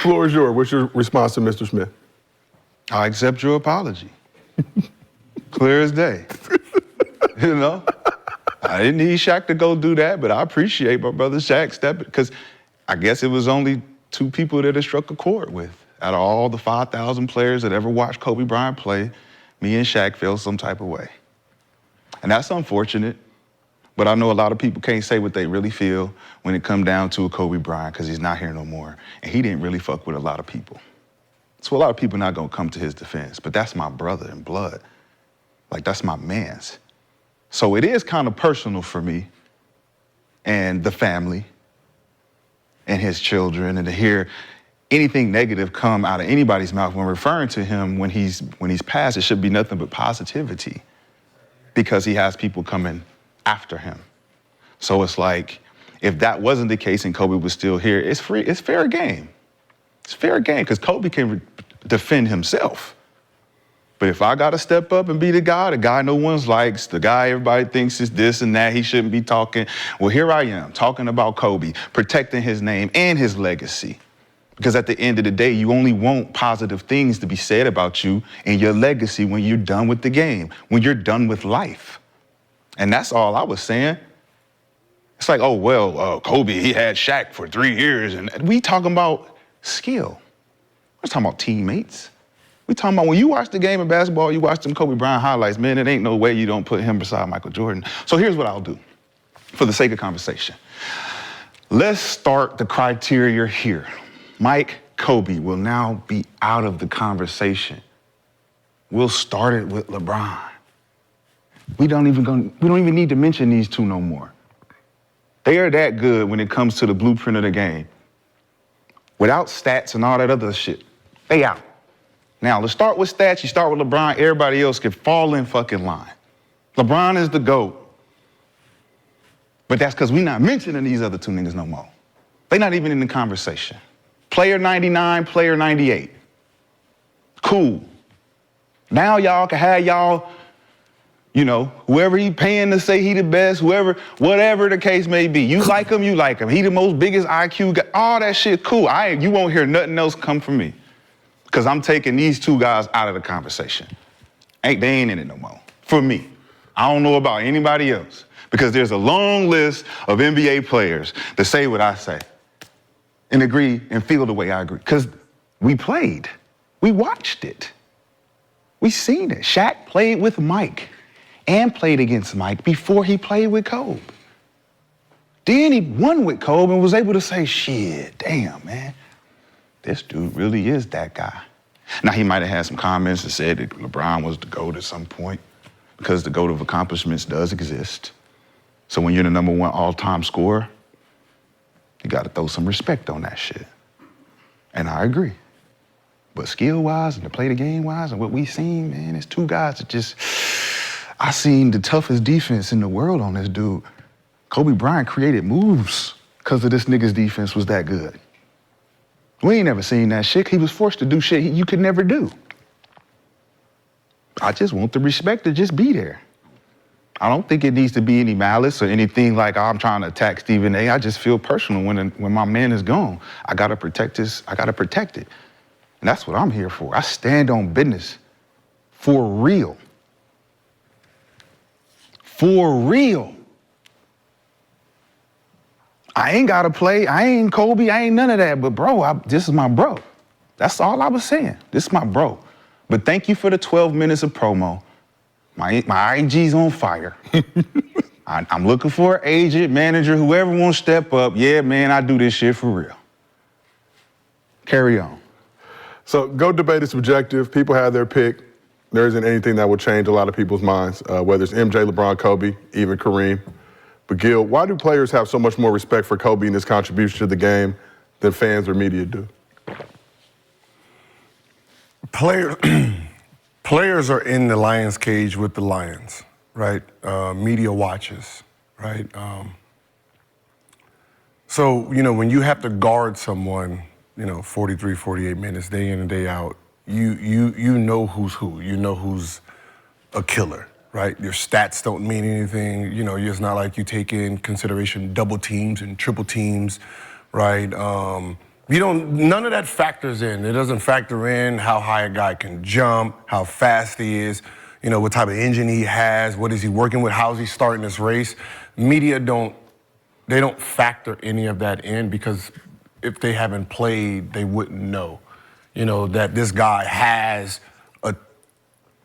floor is yours. What's your response to Mr. Smith? I accept your apology. Clear as day. You know? I didn't need Shaq to go do that, but I appreciate my brother Shaq stepping, because I guess it was only 2 people that it struck a chord with. Out of all the 5,000 players that ever watched Kobe Bryant play, me and Shaq felt some type of way. And that's unfortunate, but I know a lot of people can't say what they really feel when it come down to a Kobe Bryant, because he's not here no more, and he didn't really fuck with a lot of people. So a lot of people not gonna come to his defense, but that's my brother in blood. Like, that's my man's. So it is kind of personal for me and the family and his children, and to hear anything negative come out of anybody's mouth when referring to him when he's passed, it should be nothing but positivity, because he has people coming after him. So it's like, if that wasn't the case and Kobe was still here, it's fair game. It's fair game, because Kobe can defend himself. But if I gotta step up and be the guy no one likes, the guy everybody thinks is this and that, he shouldn't be talking. Well, here I am, talking about Kobe, protecting his name and his legacy. Because at the end of the day, you only want positive things to be said about you and your legacy when you're done with the game, when you're done with life. And that's all I was saying. It's like, oh, well, Kobe, he had Shaq for 3 years, and we talking about skill. We're talking about teammates. We talking about when you watch the game of basketball, you watch them Kobe Bryant highlights, man, it ain't no way you don't put him beside Michael Jordan. So here's what I'll do, for the sake of conversation. Let's start the criteria here. Mike, Kobe will now be out of the conversation. We'll start it with LeBron. We don't even need to mention these 2 no more. They are that good when it comes to the blueprint of the game. Without stats and all that other shit, they out. Now, let's start with stats. You start with LeBron, everybody else can fall in fucking line. LeBron is the GOAT. But that's because we're not mentioning these other 2 niggas no more. They're not even in the conversation. Player 99, player 98. Cool. Now y'all can have y'all, you know, whoever he paying to say he the best, whatever the case may be. You like him, you like him. He the most biggest IQ guy, all that shit, cool. You won't hear nothing else come from me, because I'm taking these 2 guys out of the conversation. They ain't in it no more, for me. I don't know about anybody else, because there's a long list of NBA players that say what I say and agree and feel the way I agree, because we played. We watched it. We seen it. Shaq played with Mike and played against Mike before he played with Kobe. Then he won with Kobe and was able to say, shit, damn, man, this dude really is that guy. Now, he might have had some comments that said that LeBron was the GOAT at some point, because the GOAT of accomplishments does exist. So when you're the #1 all-time scorer, you got to throw some respect on that shit. And I agree. But skill-wise and to play the game-wise and what we seen, man, it's 2 guys that just, I seen the toughest defense in the world on this dude. Kobe Bryant created moves because of this nigga's defense was that good. We ain't never seen that shit. He was forced to do shit you could never do. I just want the respect to just be there. I don't think it needs to be any malice or anything like, oh, I'm trying to attack Stephen A. I just feel personal when my man is gone. I gotta protect it. And that's what I'm here for. I stand on business. For real. For real. I ain't gotta play, I ain't Kobe, I ain't none of that, but bro, this is my bro. That's all I was saying. This is my bro. But thank you for the 12 minutes of promo. My IG's on fire. I'm looking for an agent, manager, whoever wants to step up. Yeah, man, I do this shit for real. Carry on. So GOAT debate is subjective. People have their pick. There isn't anything that will change a lot of people's minds, whether it's MJ, LeBron, Kobe, even Kareem. But Gil, why do players have so much more respect for Kobe and his contribution to the game than fans or media do? Players are in the lion's cage with the lions, right? Media watches, right? So, you know, when you have to guard someone, 43, 48 minutes, day in and day out, you know who's who. You know who's a killer, right? Your stats don't mean anything. It's not like you take in consideration double teams and triple teams, right? None of that factors in. It doesn't factor in how high a guy can jump, how fast he is, what type of engine he has, what is he working with, how's he starting this race. Media don't factor any of that in because if they haven't played, they wouldn't know, that this guy has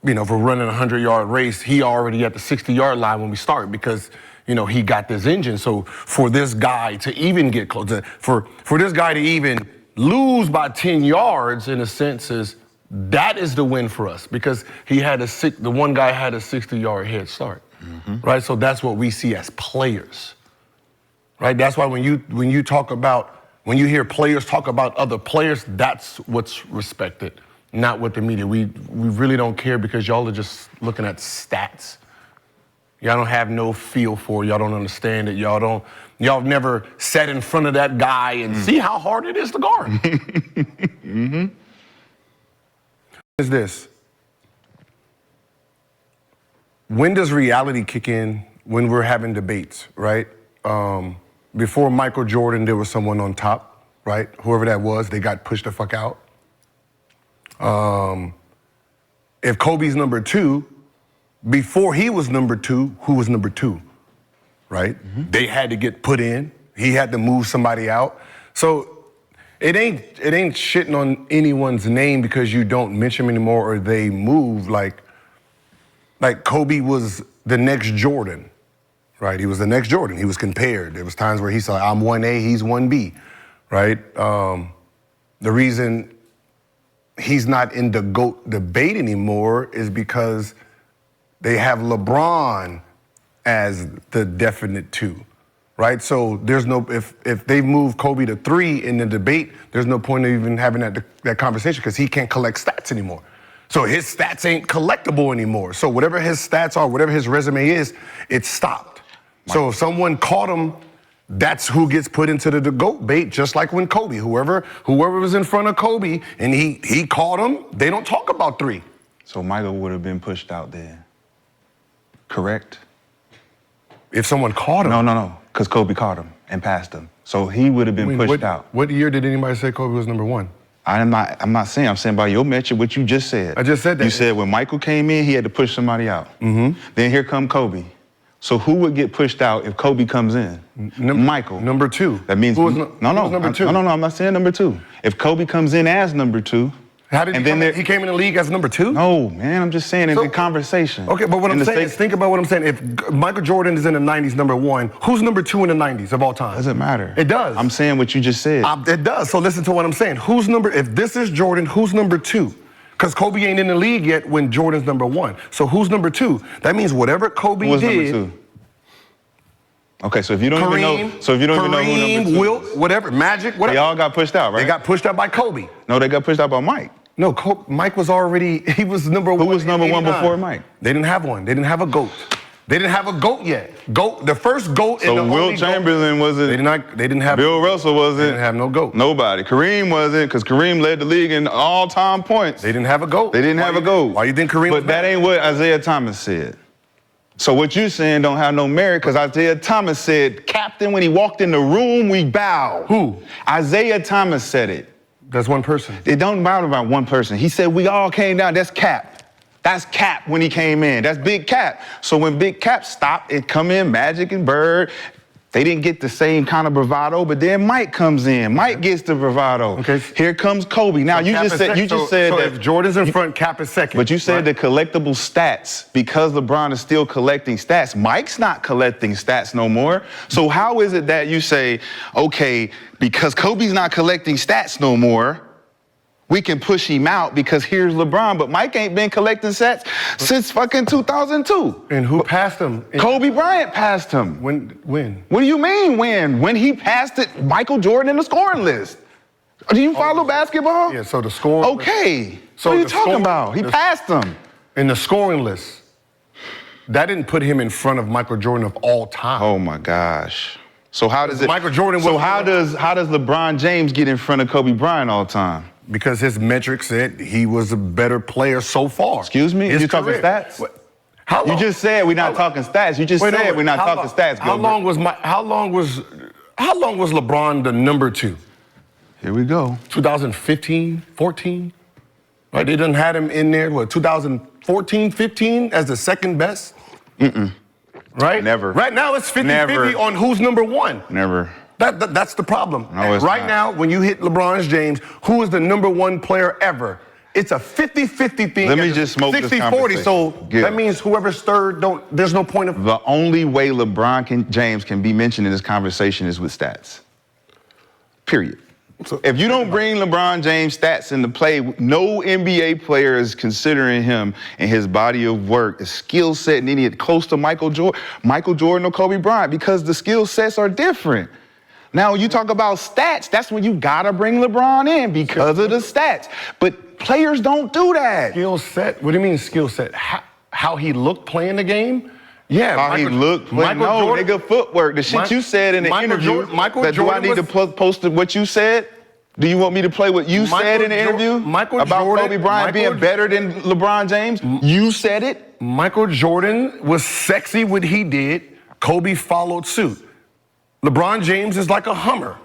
if we're running a 100-yard race, he already at the 60-yard line when we start because, he got this engine. So for this guy to even get close, for this guy to even lose by 10 yards, in a sense, that is the win for us because the one guy had a 60-yard head start, right? So that's what we see as players, right? That's why when you hear players talk about other players, that's what's respected. Not with the media. We really don't care because y'all are just looking at stats. Y'all don't have no feel for it. Y'all don't understand it. Y'all never sat in front of that guy and see how hard it is to guard. Is this? When does reality kick in? When we're having debates, right? Before Michael Jordan, there was someone on top, right? Whoever that was, they got pushed the fuck out. If Kobe's number 2, before he was number 2, who was number 2, right? They had to get put in. He had to move somebody out. So it ain't shitting on anyone's name because you don't mention them anymore or they move. Like Kobe was the next Jordan, right? He was the next Jordan. He was compared. There was times where he said, I'm 1A, he's 1B, right? The reason he's not in the GOAT debate anymore is because they have LeBron as the definite 2, right? So there's if they move Kobe to 3 in the debate, there's no point of even having that conversation because he can't collect stats anymore. So his stats ain't collectible anymore. So whatever his stats are, whatever his resume is, it's stopped. So if someone caught him, that's who gets put into the GOAT bait, just like when Kobe, whoever was in front of Kobe and he caught him, they don't talk about 3. So Michael would have been pushed out then, correct? If someone caught him. No, because Kobe caught him and passed him. So he would have been pushed out. What year did anybody say Kobe was number 1? I'm not saying by your metric what you just said. I just said that. You said when Michael came in, he had to push somebody out. Then here come Kobe. So who would get pushed out if Kobe comes in? Michael. Number 2. That means who was number 2? No, I'm not saying number 2. If Kobe comes in as number 2, how did he came in the league as number 2? No, man, I'm just saying in the conversation. Okay, but what I'm saying is think about what I'm saying. If Michael Jordan is in the 90s, number 1, who's number 2 in the 90s of all time? Doesn't matter. It does. I'm saying what you just said. It does. So listen to what I'm saying. If this is Jordan, who's number 2? Because Kobe ain't in the league yet when Jordan's number 1. So who's number 2? That means whatever Kobe did. Number 2? Okay, so if you don't even know who number 2 Wilt, whatever, Magic, whatever. They all got pushed out, right? They got pushed out by Kobe. No, they got pushed out by Mike. No, Mike was he was number 1. Who was number 1 before Mike? They didn't have one. They didn't have a GOAT. They didn't have a GOAT yet. The first GOAT in the only Wilt Chamberlain wasn't. They didn't have. Bill Russell wasn't. They didn't have no GOAT. Nobody. Kareem wasn't, because Kareem led the league in all-time points. They didn't have a GOAT. They didn't have a GOAT. Why you think Kareem was But that ain't what Isaiah Thomas said. So what you saying don't have no merit, because Isaiah Thomas said, Captain, when he walked in the room, we bow. Who? Isaiah Thomas said it. That's one person. It don't matter about one person. He said we all came down. That's Cap. That's Cap when he came in. That's Big Cap. So when Big Cap stopped, it come in Magic and Bird. They didn't get the same kind of bravado, but then Mike comes in. Mike gets the bravado. Okay. Here comes Kobe. Now So you just said so that if Jordan's in front, Cap is second. But you said the collectible stats, because LeBron is still collecting stats. Mike's not collecting stats no more. So how is it that you say, okay, because Kobe's not collecting stats no more, we can push him out because here's LeBron, but Mike ain't been collecting stats since fucking 2002. And who passed him? Kobe Bryant passed him. When? What do you mean when? When he passed it, Michael Jordan in the scoring list. Do you follow basketball? Yeah, so the scoring. Okay. So what are you talking about? He passed him. In the scoring list, that didn't put him in front of Michael Jordan of all time. Oh my gosh. So how does it? Michael Jordan. So how does LeBron James get in front of Kobe Bryant all the time? Because his metrics said he was a better player so far. Excuse me? You talking stats? How long? You just said we're not talking stats. You just said we're not talking stats. How long was LeBron the number 2? Here we go. 2015, 14, right? They done had him in there, 2014, 15 as the second best? Right? Never. Right now it's 50-50 on who's number one. Never. That's the problem. No, it's right not. now, when you hit LeBron James, who is the number one player ever? It's a 50-50 thing. Let me just smoke this 60-40, so Gil. that means whoever's third, there's no point of... The only way James can be mentioned in this conversation is with stats. Period. So, if you don't bring LeBron James stats into play, no NBA player is considering him and his body of work, his skill set, and any close to Michael Jordan or Kobe Bryant, because the skill sets are different. Now, when you talk about stats, that's when you gotta bring LeBron in because of the stats. But players don't do that. Skill set? What do you mean skill set? How he looked playing the game? Yeah. How he looked playing? No, Jordan, nigga, footwork. The shit you said in the interview. Do I need to post what you said? Do you want me to play what you said in the interview about Kobe Bryant being better than LeBron James? You said it. Michael Jordan was sexy what he did. Kobe followed suit. LeBron James is like a Hummer.